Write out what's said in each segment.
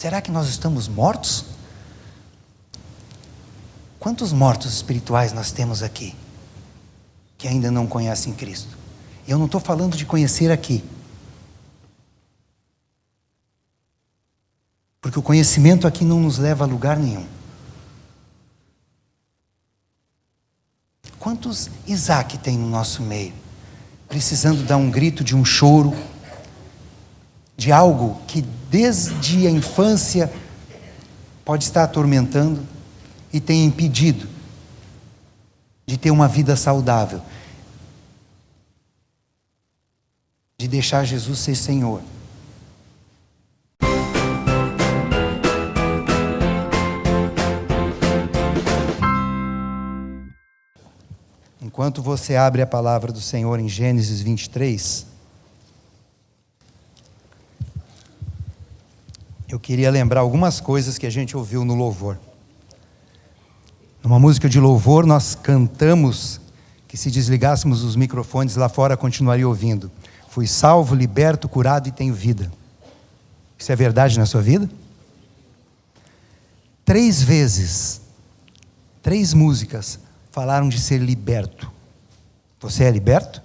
Será que nós estamos mortos? Quantos mortos espirituais nós temos aqui, que ainda não conhecem Cristo? E eu não estou falando de conhecer aqui, porque o conhecimento aqui não nos leva a lugar nenhum. Quantos Isaac tem no nosso meio, precisando dar um grito de um choro, de algo que desde a infância pode estar atormentando e tem impedido de ter uma vida saudável, de deixar Jesus ser Senhor? Enquanto você abre a palavra do Senhor em Gênesis 23, eu queria lembrar algumas coisas que a gente ouviu no louvor. Numa música de louvor, nós cantamos que se desligássemos os microfones lá fora, continuaria ouvindo. Fui salvo, liberto, curado e tenho vida. Isso é verdade na sua vida? 3 vezes, 3 músicas falaram de ser liberto. Você é liberto?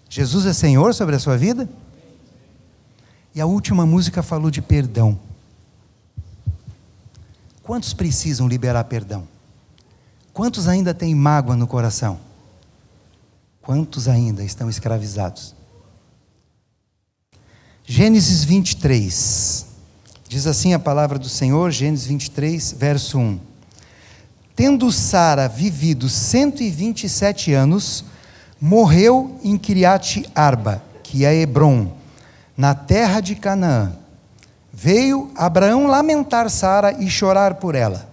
Jesus é Senhor sobre a sua vida? E a última música falou de perdão. Quantos precisam liberar perdão? Quantos ainda têm mágoa no coração? Quantos ainda estão escravizados? Gênesis 23, diz assim a palavra do Senhor, Gênesis 23, verso 1. Tendo Sara vivido 127 anos, morreu em Quiriate Arba, que é Hebrom, na terra de Canaã. Veio Abraão lamentar Sara e chorar por ela.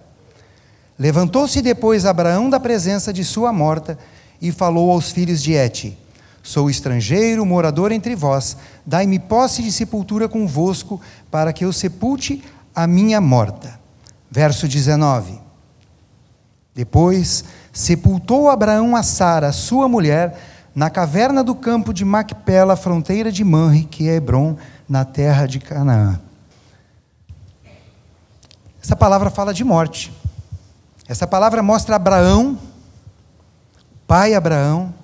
Levantou-se depois Abraão da presença de sua morta e falou aos filhos de Hete: sou estrangeiro, morador entre vós, dai-me posse de sepultura convosco, para que eu sepulte a minha morta. Verso 19. Depois sepultou Abraão a Sara, sua mulher, na caverna do campo de Macpela, fronteira de Manre, que é Hebrom, na terra de Canaã. Essa palavra fala de morte. Essa palavra mostra Abraão, pai Abraão,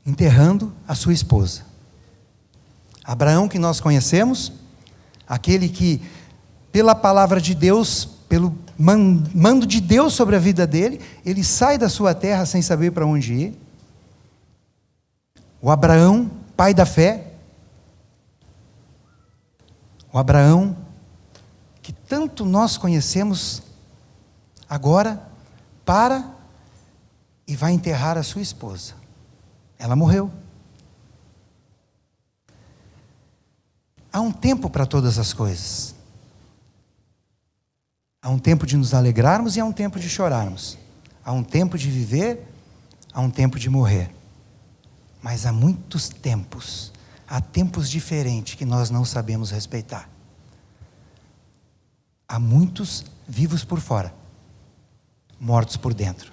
enterrando a sua esposa. Abraão que nós conhecemos, aquele que, pela palavra de Deus, pelo mando de Deus sobre a vida dele, ele sai da sua terra sem saber para onde ir. O Abraão, pai da fé. O Abraão, que tanto nós conhecemos, agora para e vai enterrar a sua esposa. Ela morreu. Há um tempo para todas as coisas. Há um tempo de nos alegrarmos e há um tempo de chorarmos. Há um tempo de viver, há um tempo de morrer. Mas há muitos tempos, há tempos diferentes que nós não sabemos respeitar. Há muitos vivos por fora, mortos por dentro.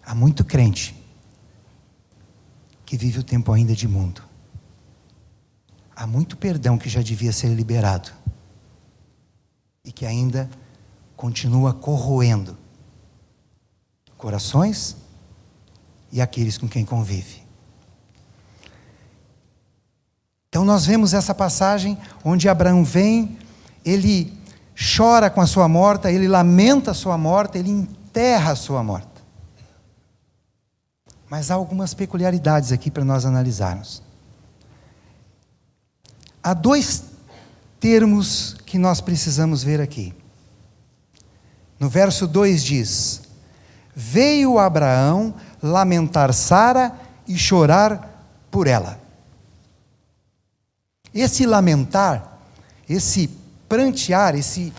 Há muito crente que vive o tempo ainda de mundo. Há muito perdão que já devia ser liberado e que ainda continua corroendo corações e aqueles com quem convive. Então nós vemos essa passagem onde Abraão vem, ele chora com a sua morta, ele lamenta a sua morta, ele enterra a sua morta. Mas há algumas peculiaridades aqui para nós analisarmos. Há 2 termos que nós precisamos ver aqui. No verso 2 diz: veio Abraão lamentar Sara e chorar por ela. Esse lamentar, esse prantear, esse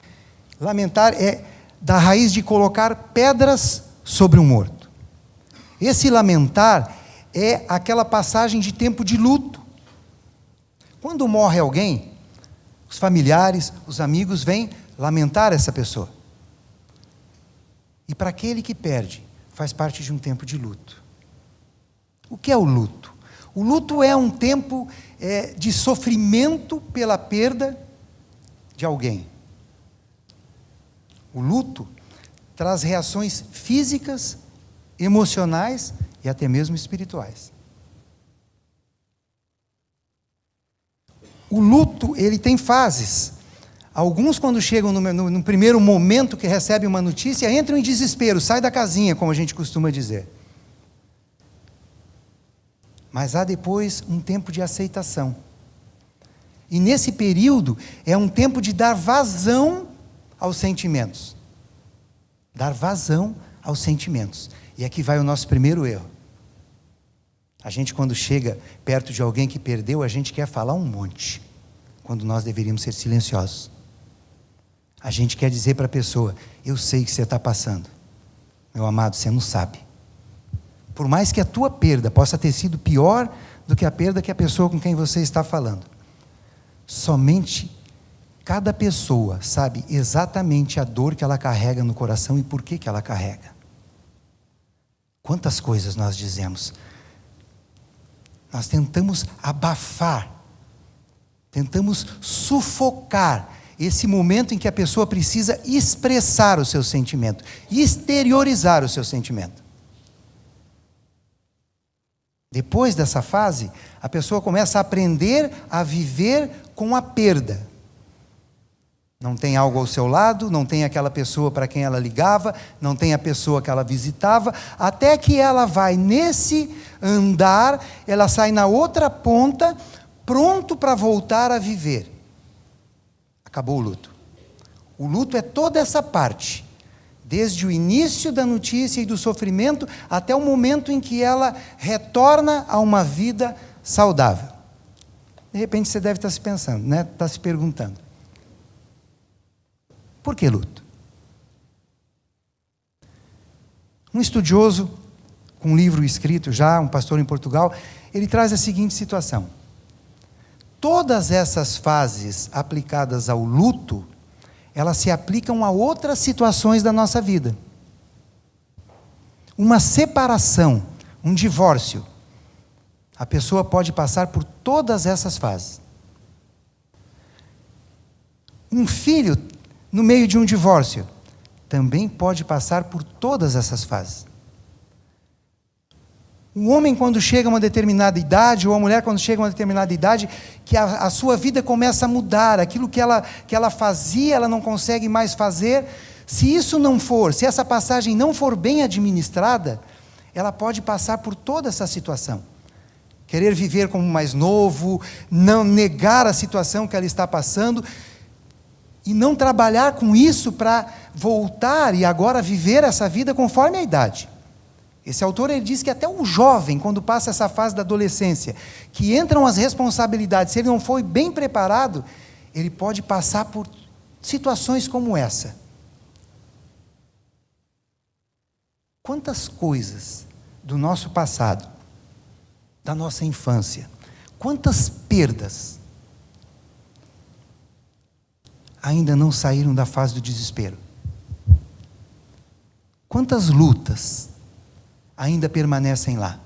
lamentar é da raiz de colocar pedras sobre um morto. Esse lamentar é aquela passagem de tempo de luto. Quando morre alguém, os familiares, os amigos vêm lamentar essa pessoa. E para aquele que perde, faz parte de um tempo de luto. O que é o luto? O luto é um tempo de sofrimento pela perda de alguém. O luto traz reações físicas, emocionais e até mesmo espirituais. O luto, ele tem fases. Alguns, quando chegam no primeiro momento que recebem uma notícia, entram em desespero, sai da casinha, como a gente costuma dizer. Mas há depois um tempo de aceitação. E nesse período é um tempo de dar vazão aos sentimentos. Dar vazão aos sentimentos. E aqui vai o nosso primeiro erro. A gente, quando chega perto de alguém que perdeu, a gente quer falar um monte, quando nós deveríamos ser silenciosos. A gente quer dizer para a pessoa: eu sei que você está passando. Meu amado, você não sabe. Por mais que a tua perda possa ter sido pior do que a perda que a pessoa com quem você está falando, somente cada pessoa sabe exatamente a dor que ela carrega no coração e por que ela carrega. Quantas coisas nós dizemos? Nós tentamos abafar, tentamos sufocar esse momento em que a pessoa precisa expressar o seu sentimento, exteriorizar o seu sentimento. Depois dessa fase, a pessoa começa a aprender a viver com a perda. Não tem algo ao seu lado, não tem aquela pessoa para quem ela ligava, não tem a pessoa que ela visitava, até que ela vai nesse andar, ela sai na outra ponta, pronto para voltar a viver. Acabou o luto. O luto é toda essa parte, desde o início da notícia e do sofrimento, até o momento em que ela retorna a uma vida saudável. De repente você deve estar se pensando, né? Está se perguntando: por que luto? Um estudioso, com um livro escrito já, um pastor em Portugal, ele traz a seguinte situação: todas essas fases aplicadas ao luto, elas se aplicam a outras situações da nossa vida. Uma separação, um divórcio, a pessoa pode passar por todas essas fases. Um filho, no meio de um divórcio, também pode passar por todas essas fases. Um homem, quando chega a uma determinada idade, ou a mulher, quando chega a uma determinada idade, que a sua vida começa a mudar, aquilo que ela fazia, ela não consegue mais fazer. Se isso não for, se essa passagem não for bem administrada, ela pode passar por toda essa situação. Querer viver como mais novo, não negar a situação que ela está passando, e não trabalhar com isso para voltar e agora viver essa vida conforme a idade. Esse autor, ele diz que até o jovem, quando passa essa fase da adolescência, que entram as responsabilidades, se ele não for bem preparado, ele pode passar por situações como essa. Quantas coisas do nosso passado, da nossa infância, quantas perdas ainda não saíram da fase do desespero? Quantas lutas ainda permanecem lá?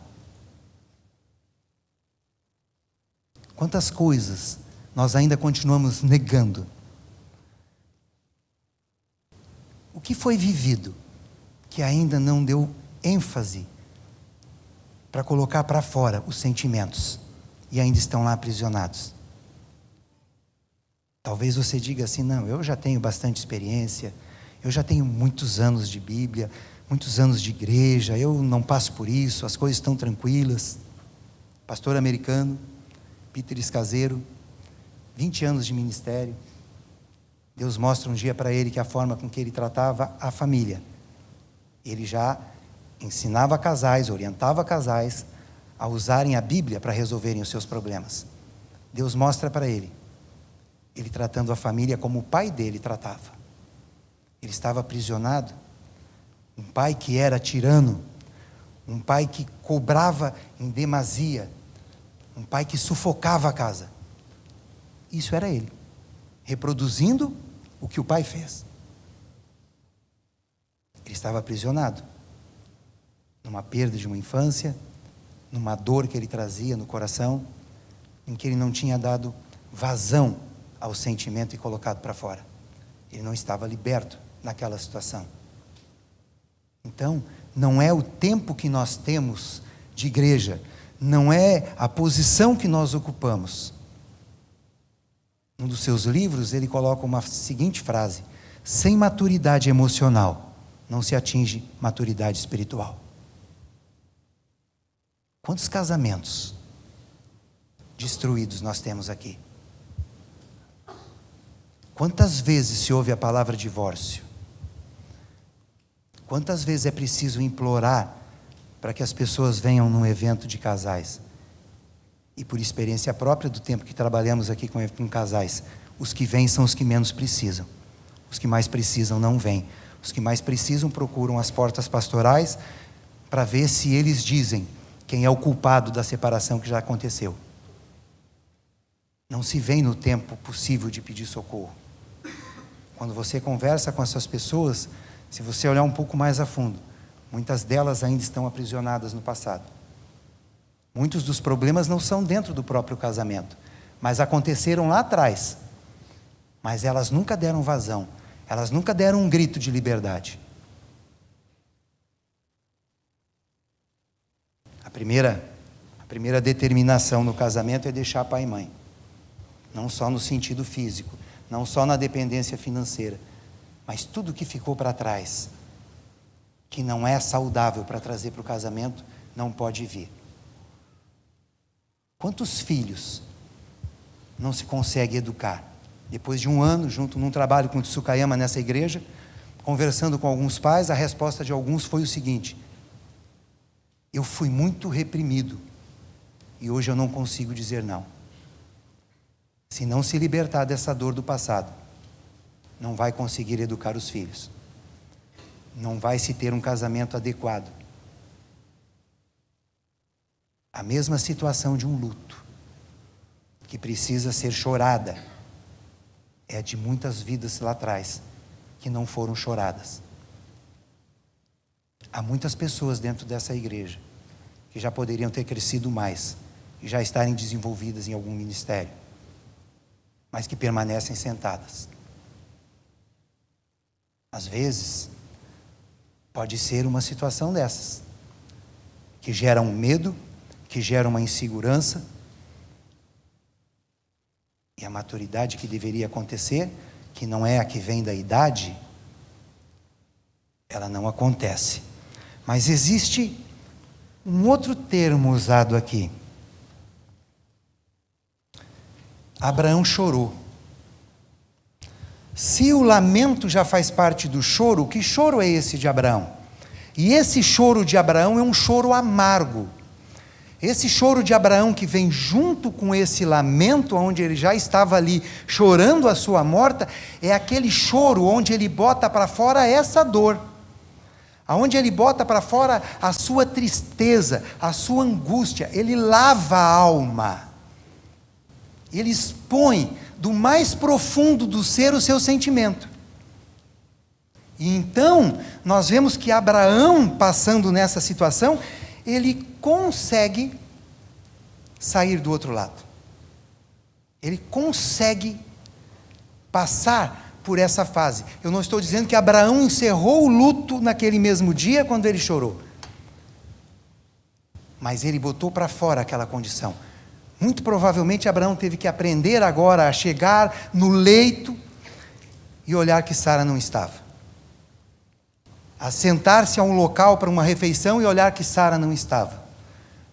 Quantas coisas nós ainda continuamos negando? O que foi vivido que ainda não deu ênfase para colocar para fora os sentimentos e ainda estão lá aprisionados? Talvez você diga assim: não, eu já tenho bastante experiência, eu já tenho muitos anos de Bíblia, muitos anos de igreja, eu não passo por isso, as coisas estão tranquilas. Pastor americano, Peter Escaseiro, 20 anos de ministério. Deus mostra um dia para ele que a forma com que ele tratava a família, ele já ensinava casais, orientava casais a usarem a Bíblia para resolverem os seus problemas. Deus mostra para ele tratando a família como o pai dele tratava. Ele estava aprisionado. Um pai que era tirano, um pai que cobrava em demasia, um pai que sufocava a casa. Isso era ele, reproduzindo o que o pai fez. Ele estava aprisionado, numa perda de uma infância, numa dor que ele trazia no coração, em que ele não tinha dado vazão ao sentimento e colocado para fora. Ele não estava liberto naquela situação. Então, não é o tempo que nós temos de igreja, não é a posição que nós ocupamos. Um dos seus livros, ele coloca uma seguinte frase: sem maturidade emocional, não se atinge maturidade espiritual. Quantos casamentos destruídos nós temos aqui? Quantas vezes se ouve a palavra divórcio? Quantas vezes é preciso implorar para que as pessoas venham num evento de casais? E por experiência própria do tempo que trabalhamos aqui com casais, os que vêm são os que menos precisam. Os que mais precisam não vêm. Os que mais precisam procuram as portas pastorais para ver se eles dizem quem é o culpado da separação que já aconteceu. Não se vem no tempo possível de pedir socorro. Quando você conversa com essas pessoas, se você olhar um pouco mais a fundo, muitas delas ainda estão aprisionadas no passado. Muitos dos problemas não são dentro do próprio casamento, mas aconteceram lá atrás. Mas elas nunca deram vazão, elas nunca deram um grito de liberdade. A primeira determinação no casamento é deixar pai e mãe. Não só no sentido físico, não só na dependência financeira, mas tudo que ficou para trás, que não é saudável para trazer para o casamento, não pode vir. Quantos filhos não se consegue educar? Depois de um ano, junto num trabalho com o Tsukayama nessa igreja, conversando com alguns pais, a resposta de alguns foi o seguinte: eu fui muito reprimido e hoje eu não consigo dizer não. Se não se libertar dessa dor do passado, não vai conseguir educar os filhos. Não vai se ter um casamento adequado. A mesma situação de um luto, que precisa ser chorada, é de muitas vidas lá atrás, que não foram choradas. Há muitas pessoas dentro dessa igreja, que já poderiam ter crescido mais, e já estarem desenvolvidas em algum ministério, mas que permanecem sentadas. Às vezes, pode ser uma situação dessas, que gera um medo, que gera uma insegurança, e a maturidade que deveria acontecer, que não é a que vem da idade, ela não acontece. Mas existe um outro termo usado aqui. Abraão chorou. Se o lamento já faz parte do choro, que choro é esse de Abraão? E esse choro de Abraão é um choro amargo. Esse choro de Abraão que vem junto com esse lamento, onde ele já estava ali chorando a sua morte, é aquele choro onde ele bota para fora essa dor, aonde ele bota para fora a sua tristeza, a sua angústia, ele lava a alma, ele expõe do mais profundo do ser o seu sentimento. E então, nós vemos que Abraão, passando nessa situação, ele consegue sair do outro lado. Ele consegue passar por essa fase. Eu não estou dizendo que Abraão encerrou o luto naquele mesmo dia quando ele chorou. Mas ele botou para fora aquela condição. Muito provavelmente Abraão teve que aprender agora a chegar no leito e olhar que Sara não estava. A sentar-se a um local para uma refeição e olhar que Sara não estava.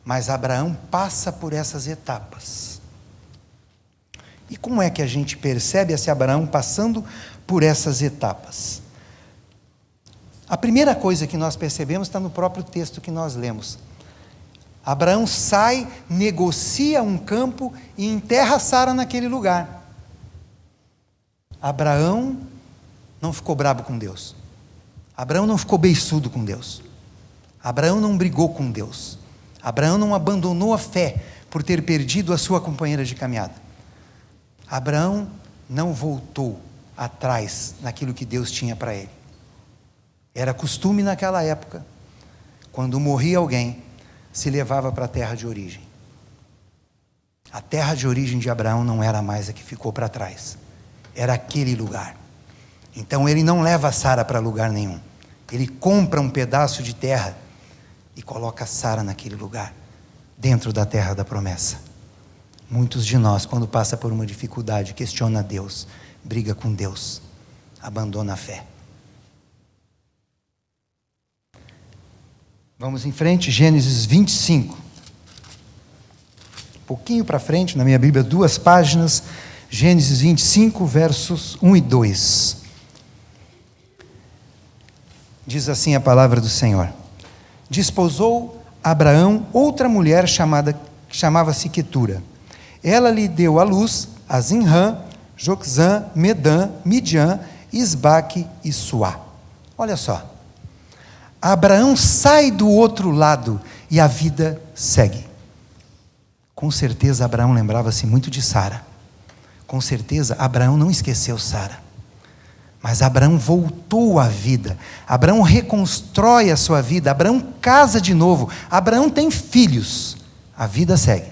Mas Abraão passa por essas etapas. E como é que a gente percebe esse Abraão passando por essas etapas? A primeira coisa que nós percebemos está no próprio texto que nós lemos. Abraão sai, negocia um campo e enterra Sara naquele lugar. Abraão não ficou bravo com Deus. Abraão não ficou beiçudo com Deus. Abraão não brigou com Deus. Abraão não abandonou a fé por ter perdido a sua companheira de caminhada. Abraão não voltou atrás naquilo que Deus tinha para ele. Era costume naquela época, quando morria alguém, se levava para a terra de origem. A terra de origem de Abraão não era mais a que ficou para trás. Era aquele lugar. Então ele não leva Sara para lugar nenhum. Ele compra um pedaço de terra e coloca Sara naquele lugar, dentro da terra da promessa. Muitos de nós, quando passa por uma dificuldade, questiona Deus, briga com Deus, abandona a fé. Vamos em frente, Gênesis 25. Um pouquinho para frente, na minha Bíblia, 2 páginas, Gênesis 25, versos 1 e 2. Diz assim a palavra do Senhor: Desposou Abraão outra mulher chamava-se Quetura. Ela lhe deu à luz a Zinrã, Joquzã, Medã, Midian, Isbaque e Suá. Olha só. Abraão sai do outro lado e a vida segue. Com certeza Abraão lembrava-se muito de Sara. Com certeza Abraão não esqueceu Sara. Mas Abraão voltou à vida. Abraão reconstrói a sua vida. Abraão casa de novo. Abraão tem filhos. A vida segue.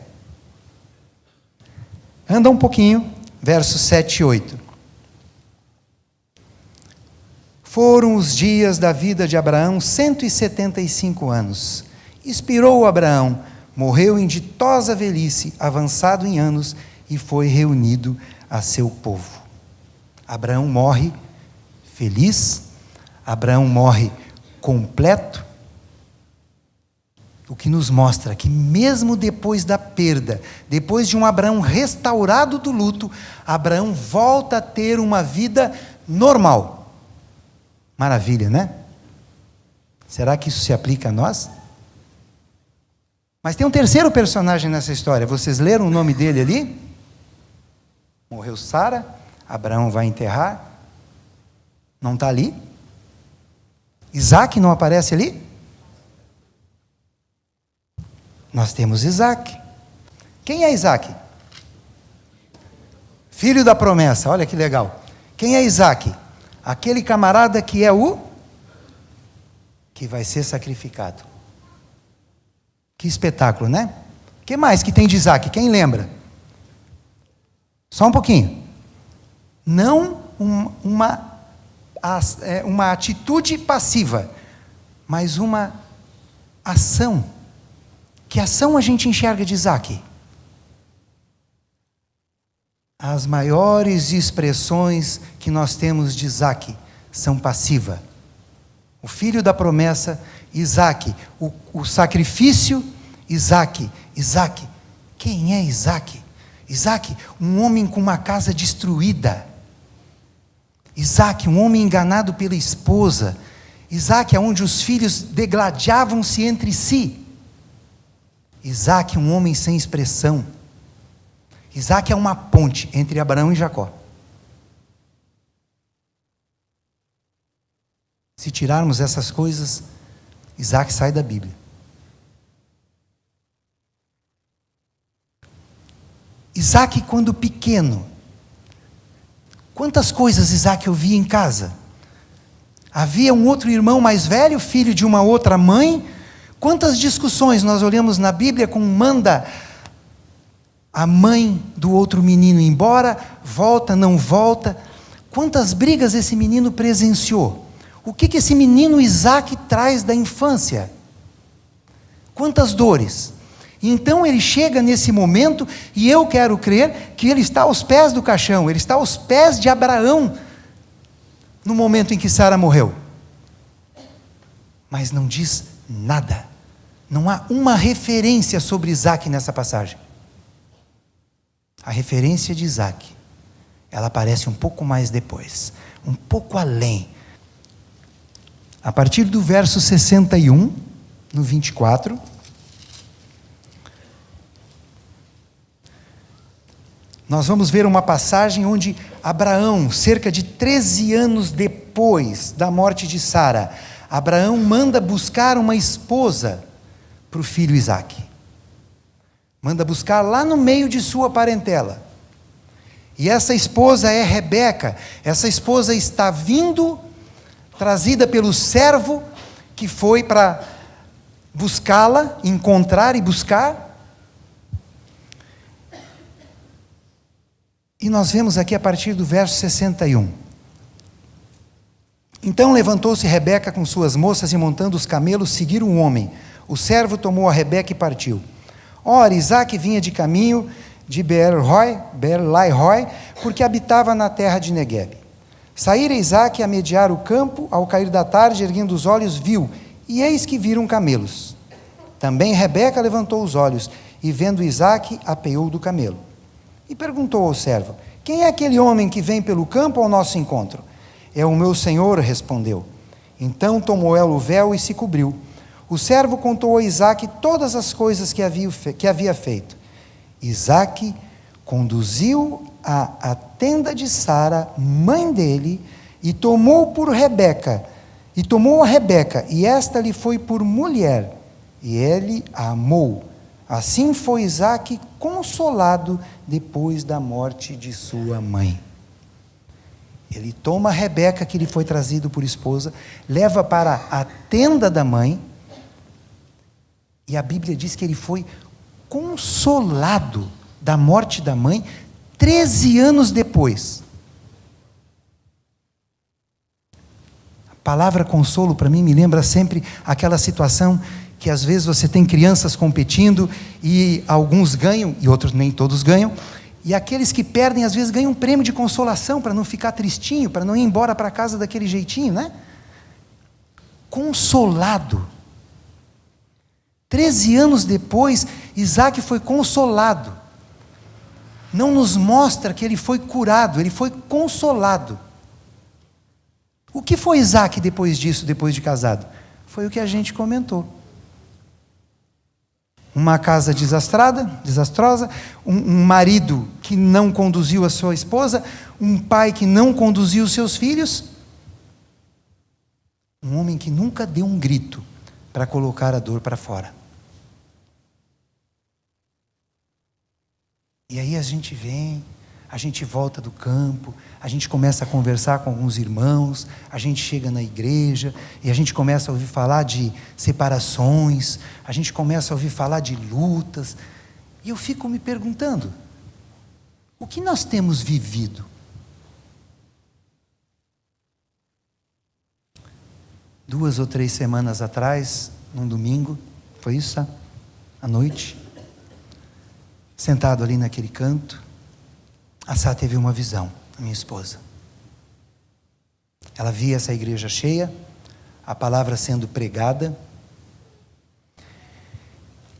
Anda um pouquinho, versos 7 e 8. Foram os dias da vida de Abraão 175 anos. Expirou Abraão, morreu em ditosa velhice, avançado em anos, e foi reunido a seu povo. Abraão morre feliz, Abraão morre completo, o que nos mostra que mesmo depois da perda, depois de um Abraão restaurado do luto, Abraão volta a ter uma vida normal. Maravilha, né? Será que isso se aplica a nós? Mas tem um terceiro personagem nessa história. Vocês leram o nome dele ali? Morreu Sara, Abraão vai enterrar. Não está ali? Isaac não aparece ali? Nós temos Isaac. Quem é Isaac? Filho da promessa, olha que legal. Quem é Isaac? Aquele camarada que é o que vai ser sacrificado. Que espetáculo, né? O que mais que tem de Isaac? Quem lembra? Só um pouquinho. Não uma atitude passiva, mas uma ação. Que ação a gente enxerga de Isaac? As maiores expressões que nós temos de Isaac são passiva. O filho da promessa, Isaac. O sacrifício, Isaac. Isaac. Quem é Isaac? Isaac, um homem com uma casa destruída. Isaac, um homem enganado pela esposa. Isaac, onde os filhos degladiavam-se entre si. Isaac, um homem sem expressão. Isaac é uma ponte entre Abraão e Jacó. Se tirarmos essas coisas, Isaac sai da Bíblia. Isaac, quando pequeno, quantas coisas Isaac ouvia em casa? Havia um outro irmão mais velho, filho de uma outra mãe. Quantas discussões nós olhamos na Bíblia com manda a mãe do outro menino embora, volta, não volta. Quantas brigas esse menino presenciou? O que esse menino Isaac traz da infância? Quantas dores? Então ele chega nesse momento, e eu quero crer que ele está aos pés do caixão, ele está aos pés de Abraão, no momento em que Sara morreu. Mas não diz nada. Não há uma referência sobre Isaac nessa passagem. A referência de Isaac, ela aparece um pouco mais depois, um pouco além. A partir do verso 61, no 24, nós vamos ver uma passagem onde Abraão, cerca de 13 anos depois da morte de Sara, Abraão manda buscar uma esposa para o filho Isaque. Manda buscar lá no meio de sua parentela. E essa esposa é Rebeca. Essa esposa está vindo, trazida pelo servo que foi para buscá-la, encontrar e buscar. E nós vemos aqui a partir do verso 61. Então levantou-se Rebeca com suas moças e montando os camelos seguiram o homem. O servo tomou a Rebeca e partiu. Ora, Isaque vinha de caminho de Beer-Lahai-Roi, porque habitava na terra de Neguebe. Saíra Isaque a mediar o campo, ao cair da tarde, erguendo os olhos, viu, e eis que viram camelos. Também Rebeca levantou os olhos, e vendo Isaque, apeou do camelo. E perguntou ao servo: quem é aquele homem que vem pelo campo ao nosso encontro? É o meu senhor, respondeu. Então tomou ela o véu e se cobriu. O servo contou a Isaque todas as coisas que havia feito. Isaque conduziu à tenda de Sara, mãe dele, e tomou a Rebeca, e esta lhe foi por mulher, e ele a amou. Assim foi Isaque consolado depois da morte de sua mãe. Ele toma a Rebeca, que lhe foi trazido por esposa, leva para a tenda da mãe, e a Bíblia diz que ele foi consolado da morte da mãe 13 anos depois. A palavra consolo para mim me lembra sempre aquela situação que às vezes você tem crianças competindo e alguns ganham e outros nem todos ganham, e aqueles que perdem às vezes ganham um prêmio de consolação para não ficar tristinho, para não ir embora para casa daquele jeitinho, né? Consolado. 13 anos depois, Isaque foi consolado. Não nos mostra que ele foi curado, ele foi consolado. O que foi Isaque depois disso, depois de casado? Foi o que a gente comentou. Uma casa desastrosa, um marido que não conduziu a sua esposa, um pai que não conduziu os seus filhos, um homem que nunca deu um grito para colocar a dor para fora. E aí a gente vem, a gente volta do campo, a gente começa a conversar com alguns irmãos, a gente chega na igreja e a gente começa a ouvir falar de separações, a gente começa a ouvir falar de lutas, e eu fico me perguntando, o que nós temos vivido? 2 ou 3 semanas atrás, num domingo, foi isso, à noite, sentado ali naquele canto, a Sá teve uma visão, a minha esposa. Ela via essa igreja cheia, a palavra sendo pregada,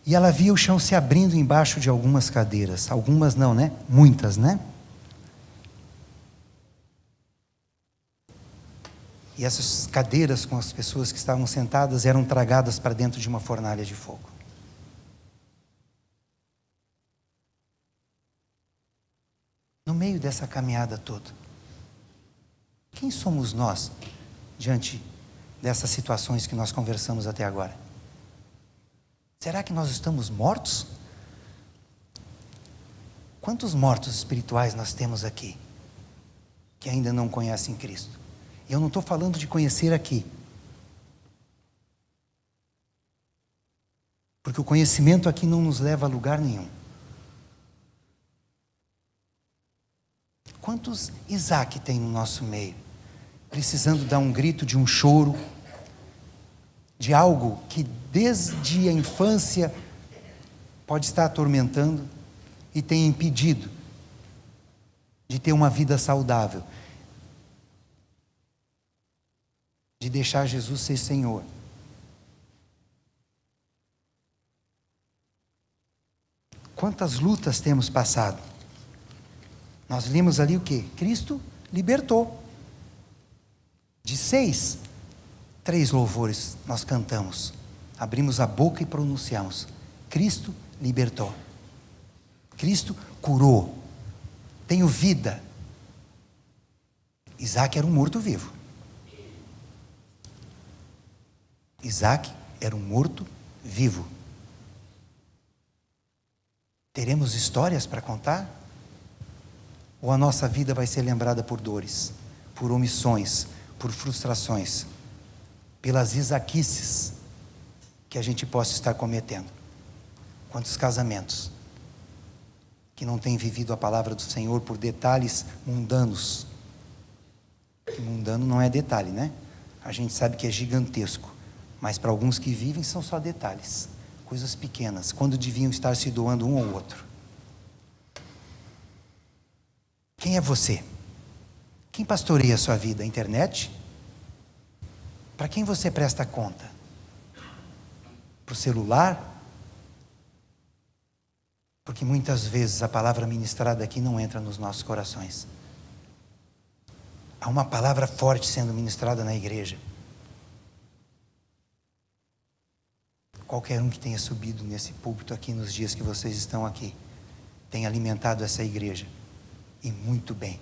e ela via o chão se abrindo embaixo de algumas cadeiras, algumas não, né? Muitas, né? E essas cadeiras com as pessoas que estavam sentadas eram tragadas para dentro de uma fornalha de fogo. No meio dessa caminhada toda, quem somos nós diante dessas situações que nós conversamos até agora? Será que nós estamos mortos? Quantos mortos espirituais nós temos aqui que ainda não conhecem Cristo? E eu não estou falando de conhecer aqui, porque o conhecimento aqui não nos leva a lugar nenhum. Quantos Isaque tem no nosso meio, precisando dar um grito de um choro, de algo que desde a infância pode estar atormentando e tem impedido de ter uma vida saudável, de deixar Jesus ser Senhor? Quantas lutas temos passado? Nós lemos ali o quê? Cristo libertou. De 6, 3 louvores nós cantamos. Abrimos a boca e pronunciamos. Cristo libertou. Cristo curou. Tenho vida. Isaque era um morto-vivo. Isaque era um morto-vivo. Teremos histórias para contar? Ou a nossa vida vai ser lembrada por dores, por omissões, por frustrações, pelas isaquices que a gente possa estar cometendo. Quantos casamentos que não têm vivido a palavra do Senhor por detalhes mundanos. Que mundano não é detalhe, né? A gente sabe que é gigantesco, mas para alguns que vivem são só detalhes, coisas pequenas, quando deviam estar se doando um ao outro. Quem é você? Quem pastoreia a sua vida? A internet? Para quem você presta conta? Para o celular? Porque muitas vezes a palavra ministrada aqui não entra nos nossos corações. Há uma palavra forte sendo ministrada na igreja. Qualquer um que tenha subido nesse púlpito aqui nos dias que vocês estão aqui, tem alimentado essa igreja, e muito bem.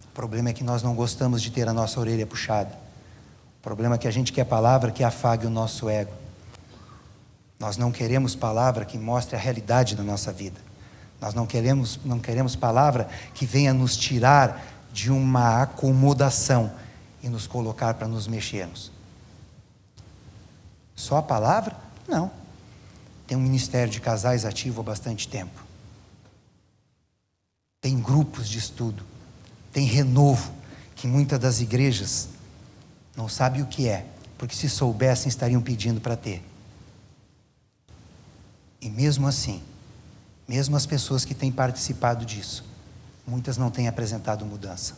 O problema é que nós não gostamos de ter a nossa orelha puxada. O problema é que a gente quer palavra que afague o nosso ego. Nós não queremos palavra que mostre a realidade da nossa vida. Nós não queremos palavra que venha nos tirar de uma acomodação e nos colocar para nos mexermos. Só a palavra? Não. Tem um ministério de casais ativo há bastante tempo. Tem grupos de estudo. Tem renovo, que muitas das igrejas não sabem o que é, porque se soubessem estariam pedindo para ter. E mesmo assim, mesmo as pessoas que têm participado disso, muitas não têm apresentado mudança.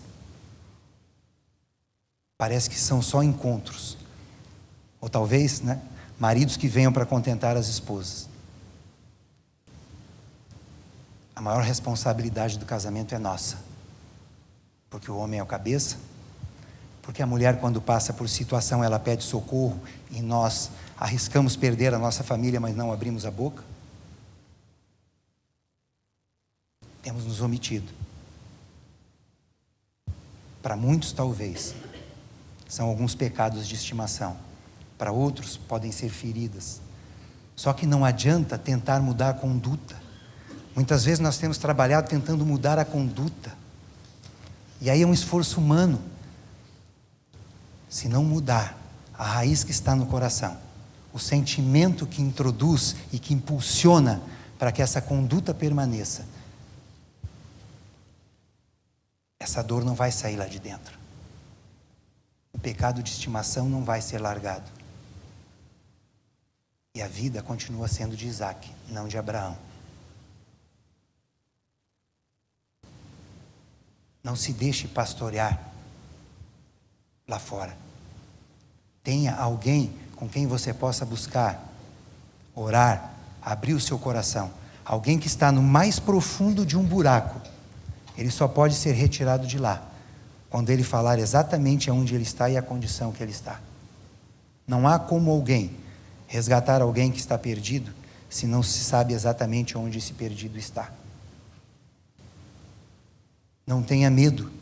Parece que são só encontros. Ou talvez, maridos que venham para contentar as esposas. A maior responsabilidade do casamento é nossa. Porque o homem é o cabeça. Porque a mulher, quando passa por situação, ela pede socorro e nós arriscamos perder a nossa família, mas não abrimos a boca. Temos nos omitido. Para muitos, talvez, são alguns pecados de estimação. Para outros, podem ser feridas. Só que não adianta tentar mudar a conduta. Muitas vezes nós temos trabalhado tentando mudar a conduta. E aí é um esforço humano. Se não mudar a raiz que está no coração, o sentimento que introduz e que impulsiona para que essa conduta permaneça, essa dor não vai sair lá de dentro. O pecado de estimação não vai ser largado. E a vida continua sendo de Isaac, não de Abraão. Não se deixe pastorear lá fora. Tenha alguém com quem você possa buscar, orar, abrir o seu coração. Alguém que está no mais profundo de um buraco. Ele só pode ser retirado de lá quando ele falar exatamente onde ele está e a condição que ele está. Não há como alguém resgatar alguém que está perdido se não se sabe exatamente onde esse perdido está. Não tenha medo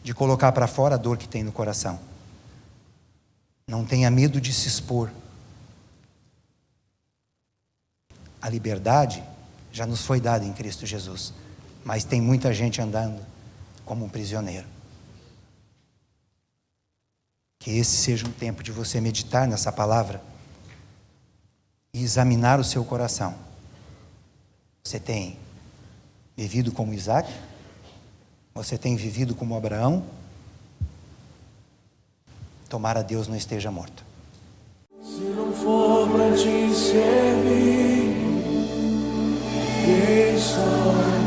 de colocar para fora a dor que tem no coração. Não tenha medo de se expor. A liberdade já nos foi dada em Cristo Jesus, mas tem muita gente andando como um prisioneiro. Que esse seja um tempo de você meditar nessa palavra e examinar o seu coração. Você tem vivido como Isaac? Você tem vivido como Abraão? Tomara Deus não esteja morto. Se não for para te servir, quem sou eu?